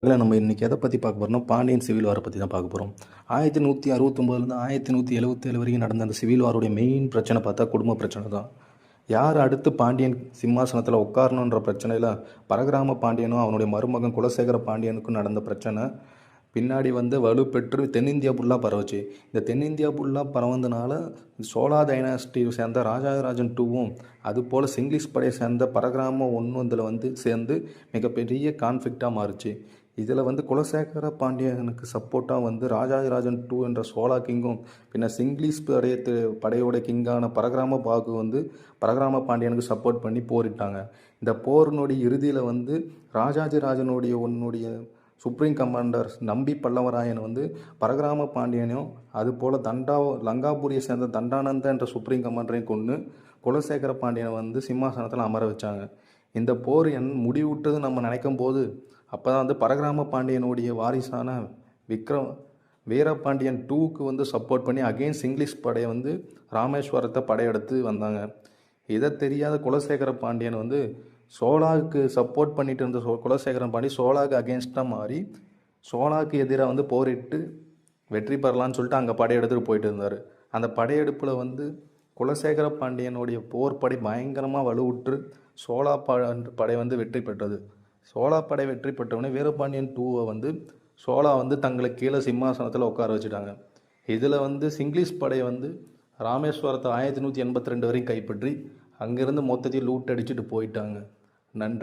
இதில் நம்ம இன்றைக்கி எதை பற்றி பார்க்க போகிறோம்னா பாண்டியன் சிவில் வாரை பற்றி தான் பார்க்க போகிறோம். 1169லேருந்து 1177 வரைக்கும் நடந்த அந்த சிவில் வாருடைய மெயின் பிரச்சனை பார்த்தா குடும்ப பிரச்சனை தான். யார் அடுத்து பாண்டியன் சிம்மாசனத்தில் உட்காரணுன்ற பிரச்சனையில் பரகிராம பாண்டியனும் அவனுடைய மருமகன் குலசேகர பாண்டியனுக்கும் நடந்த பிரச்சனை பின்னாடி வந்து வலுப்பெற்று தென்னிந்தியா ஃபுல்லாக பரவுச்சு. இந்த தென்னிந்தியா ஃபுல்லாக பரவந்தனால சோழா டைனாஸ்டியை சேர்ந்த ராஜாராஜன் டூவும் அதுபோல் சிங்கிலீஷ் படையை சேர்ந்த பரகிராம இதில் வந்து சேர்ந்து மிகப்பெரிய கான்ஃப்ளிக்டாக மாறுச்சு. இதில் வந்து குலசேகர பாண்டியனுக்கு சப்போர்ட்டாக வந்து ராஜாராஜன் டூ என்ற சோழா கிங்கும் பின்னர் சிங்கிலீஷ் படையோட கிங்கான பரகிராம பாகு வந்து பரகிராம பாண்டியனுக்கு சப்போர்ட் பண்ணி போரிட்டாங்க. இந்த போரினுடைய இறுதியில் வந்து ராஜாஜிராஜனுடைய சுப்ரீம் கமாண்டர் நம்பி பல்லவராயன் வந்து பரகிராம பாண்டியனையும் அதுபோல் லங்காபுரியை சேர்ந்த தண்டானந்த என்ற சுப்ரீம் கமாண்டரையும் கொண்டு குலசேகர பாண்டியனை வந்து சிம்மாசனத்தில் அமர வச்சாங்க. இந்த போர் முடிவுட்டது நம்ம நினைக்கும் போது அப்போ தான் வந்து பரகிராம பாண்டியனுடைய வாரிசான வீரபாண்டியன் டூக்கு வந்து சப்போர்ட் பண்ணி அகெயின்ஸ்ட் இங்கிலீஷ் படையை வந்து ராமேஸ்வரத்தை படையெடுத்து வந்தாங்க. இதை தெரியாத குலசேகர பாண்டியன் வந்து சோழாவுக்கு சப்போர்ட் பண்ணிட்டு இருந்த குலசேகரன் பாண்டி சோழாவுக்கு அகெயின்ஸ்டாக மாறி சோழாவுக்கு எதிராக வந்து போரிட்டு வெற்றி பெறலான்னு சொல்லிட்டு அங்கே படையெடுத்துட்டு போயிட்டு இருந்தார். அந்த படையெடுப்பில் வந்து குலசேகர பாண்டியனுடைய போர் படை பயங்கரமாக வலுவுற்று சோழா படை வந்து வெற்றி பெற்றது. சோழா படை வெற்றி பெற்றவுடனே வீரபாண்டியன் டூவை வந்து சோழா வந்து தங்களுக்கு கீழே சிம்மாசனத்தில் உட்கார வச்சுட்டாங்க. இதில் வந்து சிங்கிலீஷ் படையை வந்து ராமேஸ்வரத்தை 1182 வரையும் கைப்பற்றி அங்கேருந்து மொத்தத்தையும் லூட் அடிச்சுட்டு போயிட்டாங்க. நன்றி.